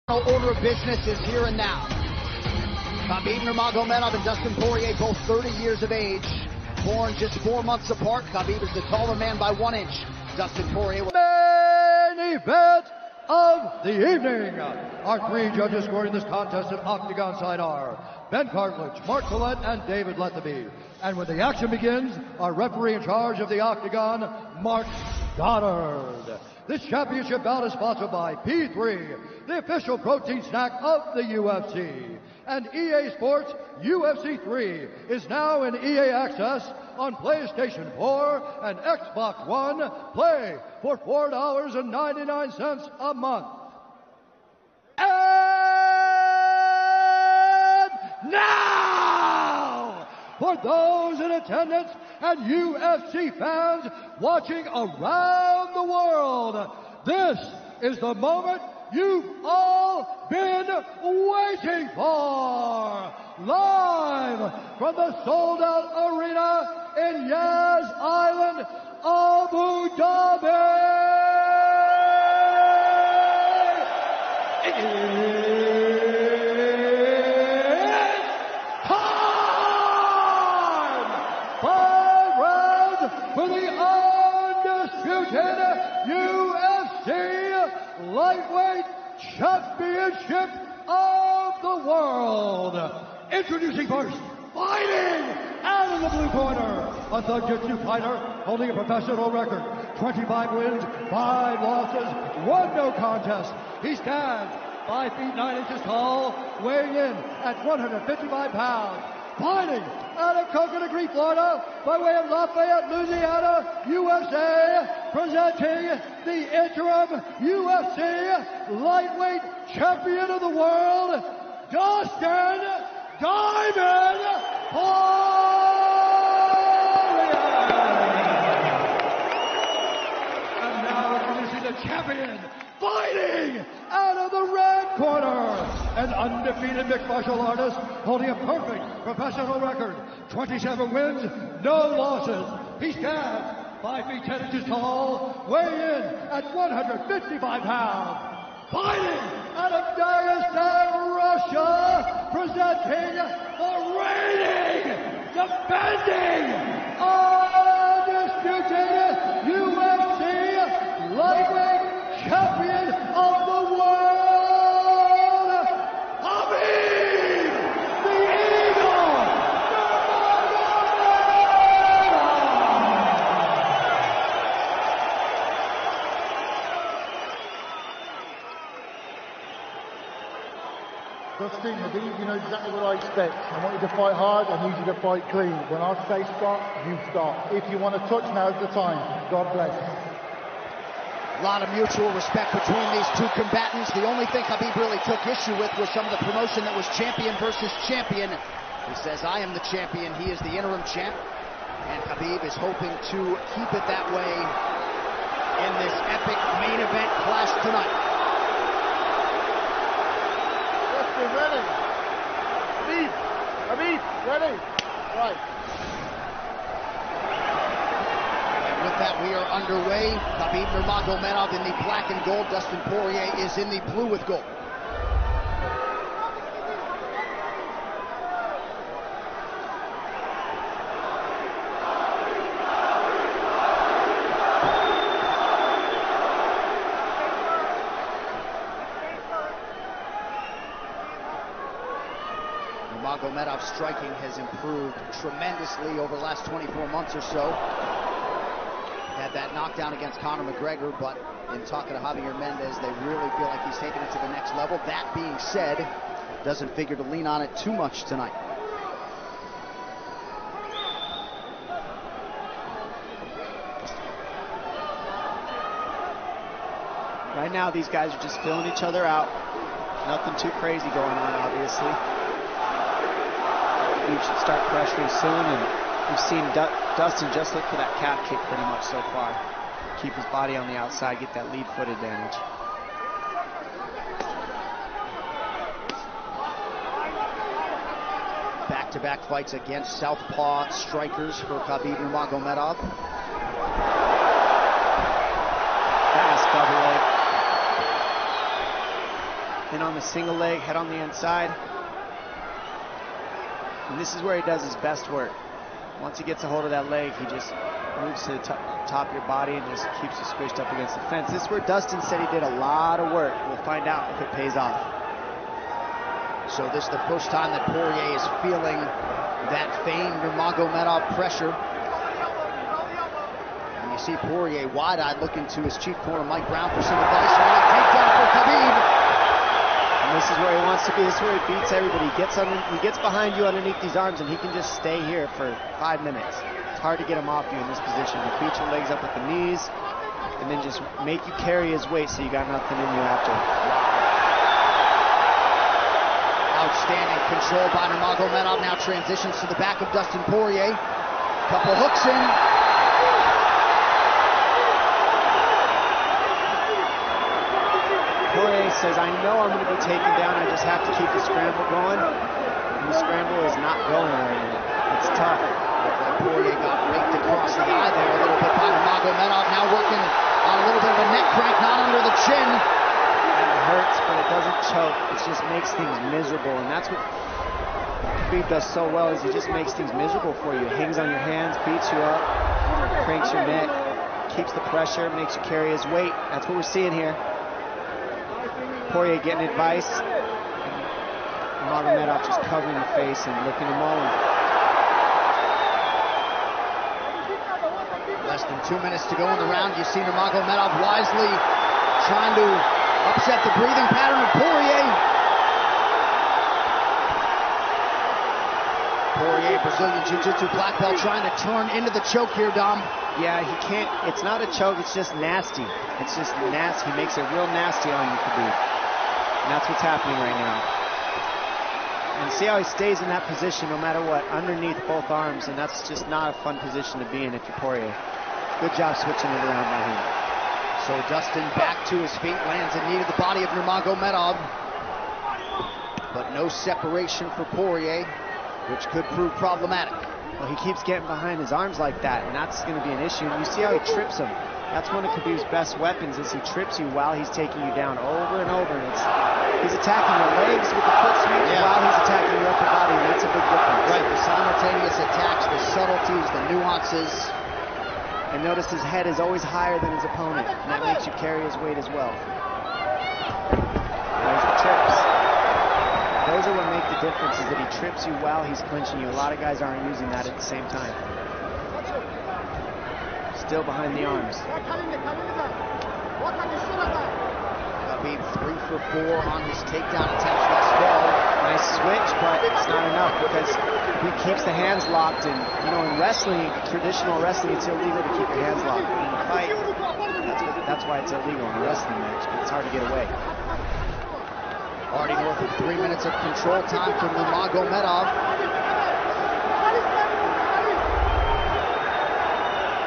Order of business is here and now. Khabib Nurmagomedov and Dustin Poirier, both 30 years of age, born just 4 months apart. Khabib is the taller man by 1 inch. Dustin Poirier. Main event of the evening. Our 3 judges scoring this contest at Octagon side are Ben Cartledge, Mark Collette, and David Lethaby. And when the action begins, our referee in charge of the Octagon, Mark Goddard. This championship bout is sponsored by P3, the official protein snack of the UFC. And EA Sports UFC 3 is now in EA Access on PlayStation 4 and Xbox One. Play for $4.99 a month. And now, for those in attendance and UFC fans watching around the world, this is the moment you've all been waiting for. Live from the sold-out arena in Yas Island, Abu Dhabi. For the undisputed UFC Lightweight Championship of the world. Introducing first, fighting out of the blue corner, a Jiu-Jitsu fighter holding a professional record, 25 wins, 5 losses, 1 no contest. He stands 5 feet 9 inches tall, weighing in at 155 pounds. Fighting out of Coconut Creek, Florida, by way of Lafayette, Louisiana, USA, presenting the interim UFC Lightweight Champion of the World, Dustin Diamond Poirier. And now introducing the champion, fighting out of the red corner, an undefeated mixed martial artist holding a perfect professional record, 27 wins, no losses. He stands 5 feet 10 inches tall, weighing in at 155 pounds. Fighting out of Dagestan, Russia, presenting the reigning, defending, undisputed UFC Lightweight Champion of the world, Khabib, the Eagle, Dustin, Khabib, you know exactly what I expect. I want you to fight hard, I need you to fight clean. When I say stop, you stop. If you want to touch, now's the time. God bless. A lot of mutual respect between these two combatants. The only thing Khabib really took issue with was some of the promotion that was champion versus champion. He says, I am the champion, he is the interim champ. And Khabib is hoping to keep it that way in this epic main event clash tonight. Dustin, ready. Khabib, ready. Right. With that, we are underway. Khabib Nurmagomedov in the black and gold. Dustin Poirier is in the blue with gold. Nurmagomedov's striking has improved tremendously over the last 24 months or so. Had that knockdown against Conor McGregor, but in talking to Javier Mendez, they really feel like he's taking it to the next level. That being said, doesn't figure to lean on it too much tonight. Right now, these guys are just filling each other out. Nothing too crazy going on, obviously. We should start pressuring soon, and we've seen Dustin just look for that calf kick pretty much so far. Keep his body on the outside, get that lead foot advantage. Back-to-back fights against southpaw strikers for Khabib Nurmagomedov. Fast double leg. in on the single leg, head on the inside. And this is where he does his best work. Once he gets a hold of that leg, he just moves to the top of your body and just keeps you squished up against the fence. This is where Dustin said he did a lot of work. We'll find out if it pays off. So this is the first time that Poirier is feeling that famed Nurmagomedov pressure. And you see Poirier wide-eyed looking to his chief corner, Mike Brown, for some advice. Early takedown for Khabib. And this is where he wants to be. This is where he beats everybody. He gets behind you underneath these arms, and he can just stay here for 5 minutes. It's hard to get him off you in this position. You beat your legs up with the knees, and then just make you carry his weight so you got nothing in you after. Outstanding control by Nurmagomedov. Now transitions to the back of Dustin Poirier. Couple hooks in. Poirier says, I know I'm going to be taken down. I just have to keep the scramble going. And the scramble is not going right now. It's tough. Poirier got raked across the eye there a little bit by Nurmagomedov. Now working on a little bit of a neck crank, not under the chin. It hurts, but it doesn't choke. It just makes things miserable. And that's what Khabib does so well, is he just makes things miserable for you. Hangs on your hands, beats you up, cranks your neck, keeps the pressure, makes you carry his weight. That's what we're seeing here. Poirier getting advice. Nurmagomedov just covering the face and looking him all in. Less than 2 minutes to go in the round. You see Nurmagomedov wisely trying to upset the breathing pattern of Poirier. Poirier, Brazilian Jiu-Jitsu black belt, trying to turn into the choke here, Dom. Yeah, he can't. It's not a choke. It's just nasty. It's just nasty. He makes it real nasty on you, Khabib. And that's what's happening right now. And see how he stays in that position no matter what, underneath both arms, and that's just not a fun position to be in if you're Poirier. Good job switching it around by him. So Dustin back to his feet, lands in knee to the body of Nurmagomedov. But no separation for Poirier, which could prove problematic. Well, he keeps getting behind his arms like that, and that's going to be an issue. And you see how he trips him. That's one of Khabib's best weapons, is he trips you while he's taking you down over and over. And he's attacking your legs with the foot sweep while he's attacking your upper body, and that's a big difference. Right, the simultaneous attacks, the subtleties, the nuances. And notice his head is always higher than his opponent, and that makes you carry his weight as well. There's the trips. Those are what make the difference, is that he trips you while he's clinching you. A lot of guys aren't using that at the same time. Still behind the arms. Khabib 3 for 4 on his takedown attempts thus far. Nice switch, but it's not enough because he keeps the hands locked. And you know, in wrestling, traditional wrestling, it's illegal to keep your hands locked. In a fight, that's why it's illegal in a wrestling match. But it's hard to get away. Already north of 3 minutes of control time for Nurmagomedov.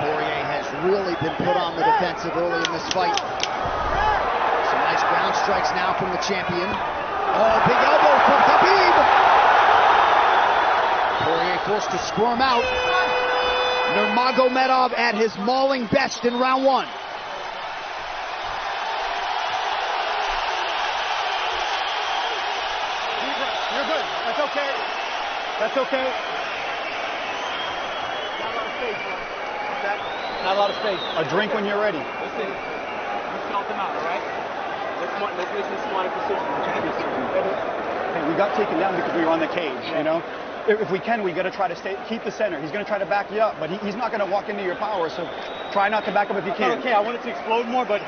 Poirier has really been put on the defensive early in this fight. Some nice ground strikes now from the champion. Oh, big elbow from Khabib. Poirier forced to squirm out. Nurmagomedov at his mauling best in round 1. You're good. That's okay. That's okay. Not a lot of space, bro. Not a lot of space. A drink when you're ready. Listen, you felt him out, all right? Let's make some smart decisions. Hey, we got taken down because we were on the cage, you know? If we can, we got to try to keep the center. He's going to try to back you up, but he's not going to walk into your power, so try not to back up if you can. Okay, I wanted to explode more, but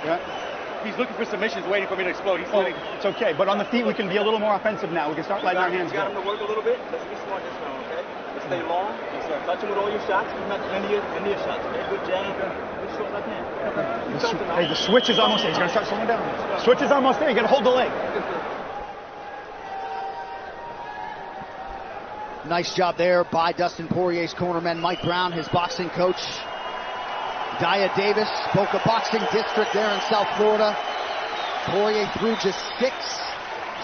he's looking for submissions, waiting for me to explode. He's waiting. It's okay, but on the feet, we can be a little more offensive now. We can start letting our hands go. You got him to work a little bit. Let's be smart this round, okay? Let's stay long. Let's touch him with all your shots. He's not any of your shots, okay? Good jab. Good short left hand. Hey, the switch is almost there. He's going to start slowing down. Switch is almost there. You got to hold the leg. Nice job there by Dustin Poirier's cornerman, Mike Brown, his boxing coach, Daya Davis, Boca Boxing District there in South Florida. Poirier threw just 6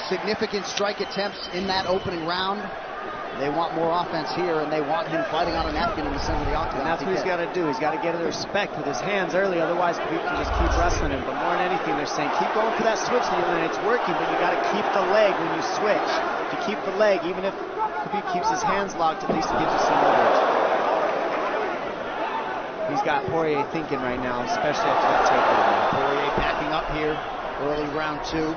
significant strike attempts in that opening round. They want more offense here, and they want him fighting on a napkin in the center of the octagon. And that's what he's got to do. He's got to get the respect with his hands early, otherwise Khabib can just keep wrestling him. But more than anything, they're saying keep going for that switch, and it's working, but you got to keep the leg when you switch. If you keep the leg, even if Khabib keeps his hands locked, at least it gives you some leverage. He's got Poirier thinking right now, especially after that takedown. Poirier backing up here, early round 2.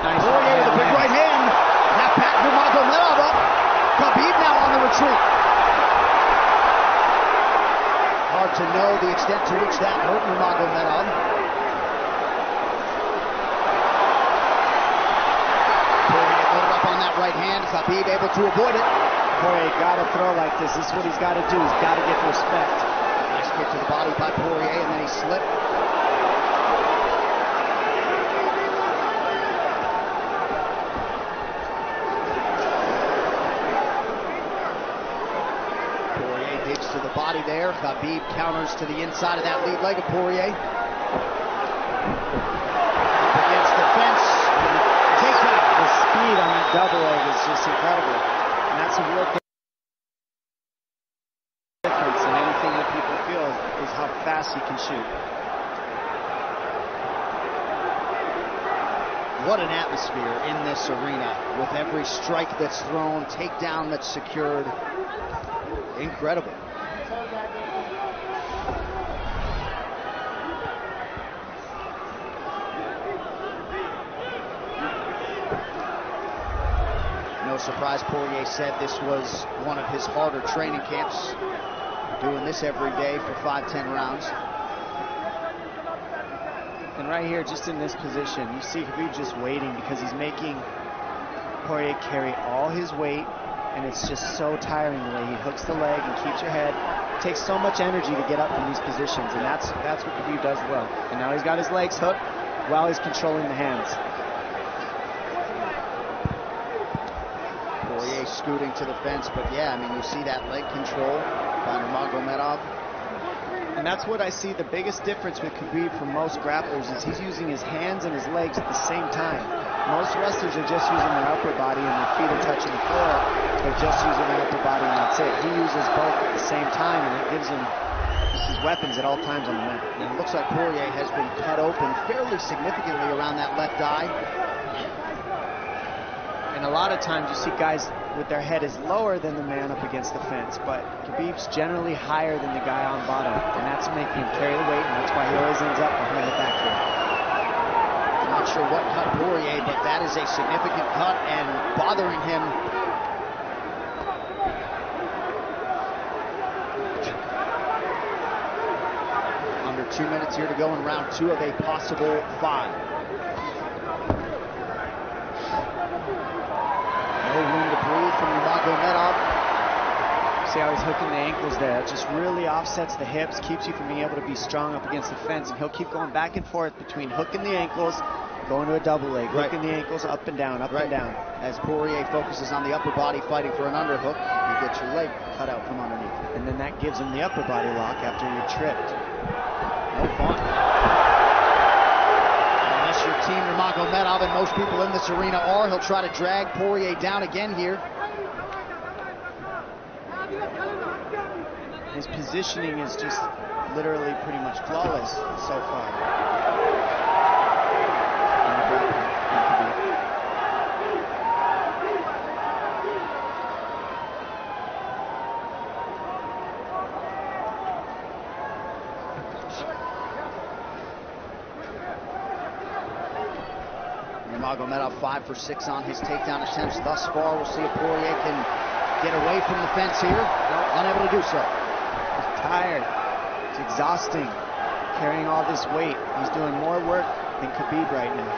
Nice Poirier with a big right hand. That packed Nurmagomedov up. Khabib now on the retreat. Hard to know the extent to which that hurt Nurmagomedov. Poirier loaded up on that right hand. Khabib able to avoid it. Poirier got to throw like this. This is what he's got to do. He's got to get respect. Nice kick to the body by Poirier, and then he slipped. To the body there. Khabib counters to the inside of that lead leg of Poirier. Up against the fence. Takedown. The speed on that double leg is just incredible. And that's a real difference in anything that people feel is how fast he can shoot. What an atmosphere in this arena with every strike that's thrown, takedown that's secured. Incredible. No surprise, Poirier said this was one of his harder training camps. Doing this every day for 5-10 rounds. And right here, just in this position, you see Khabib just waiting because he's making Poirier carry all his weight, and it's just so tiring the way he hooks the leg and keeps your head. It takes so much energy to get up from these positions, and that's what Khabib does well. And now he's got his legs hooked while he's controlling the hands. Poirier scooting to the fence, but yeah, I mean, you see that leg control by Nurmagomedov. And that's what I see the biggest difference with Khabib from most grapplers is he's using his hands and his legs at the same time. Most wrestlers are just using their upper body and their feet are touching the floor. They're just using their upper body and that's it. He uses both at the same time, and it gives him his weapons at all times on the mat. And it looks like Poirier has been cut open fairly significantly around that left eye. And a lot of times you see guys with their head is lower than the man up against the fence, but Khabib's generally higher than the guy on bottom, and that's making him carry the weight, and that's why he always ends up behind the back here. I'm not sure what cut Poirier, but that is a significant cut and bothering him. Under 2 minutes here to go in round 2 of a possible 5. No room to breathe from Nurmagomedov. See how he's hooking the ankles there. It just really offsets the hips, keeps you from being able to be strong up against the fence, and he'll keep going back and forth between hooking the ankles, going to a double leg, hooking the ankles up and down, up and down. As Poirier focuses on the upper body fighting for an underhook, you get your leg cut out from underneath. And then that gives him the upper body lock after you're tripped. No fun. Unless you're Team Nurmagomedov, and most people in this arena are, he'll try to drag Poirier down again here. His positioning is just literally pretty much flawless so far. Nurmagomedov 5 for 6 on his takedown attempts thus far. We'll see if Poirier can get away from the fence here. Unable to do so. He's tired. It's exhausting. Carrying all this weight. He's doing more work than Khabib right now.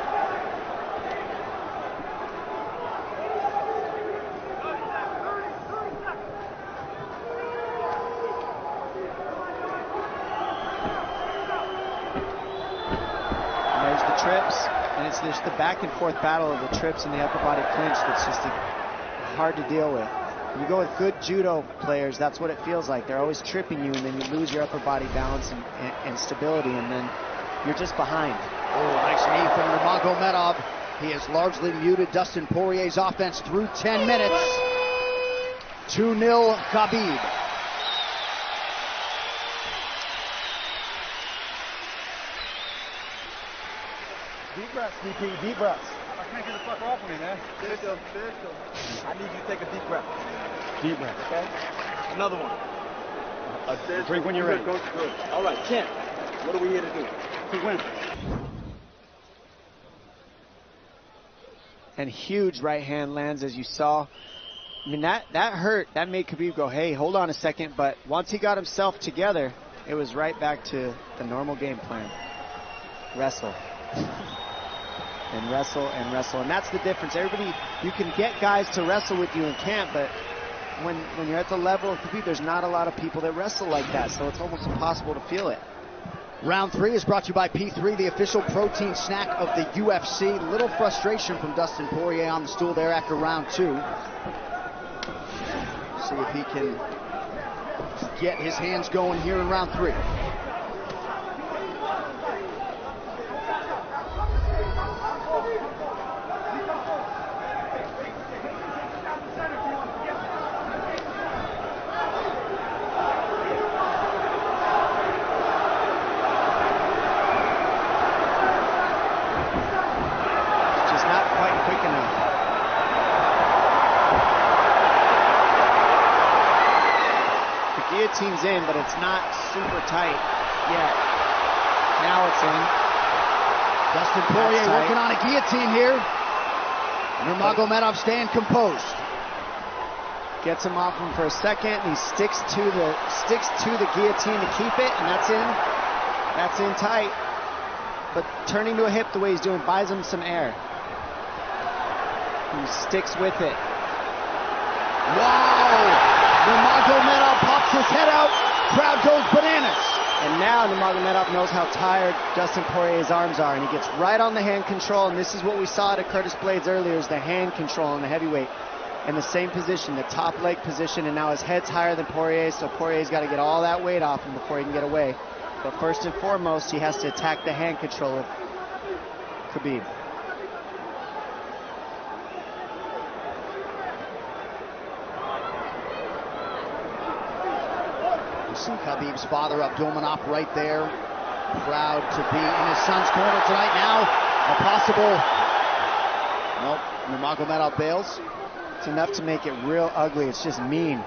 And there's the trips. And it's just the back and forth battle of the trips and the upper body clinch that's just hard to deal with. When you go with good judo players, that's what it feels like. They're always tripping you, and then you lose your upper body balance and stability, and then you're just behind. Oh, nice knee from Nurmagomedov. He has largely muted Dustin Poirier's offense through 10 minutes. 2-0 Khabib. Deep breaths, DP, deep breaths. I can't get the fuck off of me, man. Sergio. I need you to take a deep breath. Deep breath. Okay? Another one. Drink when you're ready. Good. All right, 10. What are we here to do? To win. And huge right hand lands, as you saw. I mean, that hurt. That made Khabib go, hey, hold on a second. But once he got himself together, it was right back to the normal game plan. Wrestle. And wrestle and wrestle. And that's the difference. Everybody, you can get guys to wrestle with you in camp, but when you're at the level of Khabib, there's not a lot of people that wrestle like that, so it's almost impossible to feel it. Round 3 is brought to you by P3, the official protein snack of the UFC. Little frustration from Dustin Poirier on the stool there after round 2. See if he can get his hands going here in round 3. Guillotine's in, but it's not super tight yet. Now it's in. Dustin Poirier working on a guillotine here. Nurmagomedov staying composed. Gets him off him for a second, and he sticks to the guillotine to keep it, and that's in. That's in tight. But turning to a hip the way he's doing buys him some air. He sticks with it. Wow! Nurmagomedov pops his head out, crowd goes bananas. And now Nurmagomedov knows how tired Dustin Poirier's arms are, and he gets right on the hand control, and this is what we saw at Curtis Blades earlier, is the hand control on the heavyweight. In the same position, the top leg position, and now his head's higher than Poirier, so Poirier's got to get all that weight off him before he can get away. But first and foremost, he has to attack the hand control of Khabib. See Khabib's father Abdulmanap right there. Proud to be in his son's corner tonight. Now a possible... Nope, Nurmagomedov bails. It's enough to make it real ugly. It's just mean.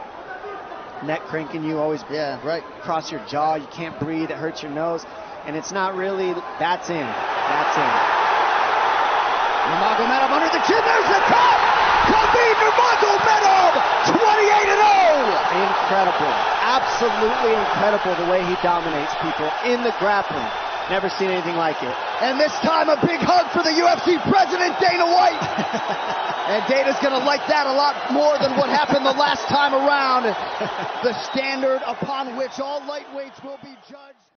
Neck cranking you, always across your jaw. You can't breathe. It hurts your nose. And it's not really... That's in. That's in. Nurmagomedov under the chin. There's the cut! Khabib Nurmagomedov 28-0! Incredible. Absolutely incredible the way he dominates people in the grappling. Never seen anything like it. And this time a big hug for the UFC president, Dana White. And Dana's going to like that a lot more than what happened the last time around. The standard upon which all lightweights will be judged.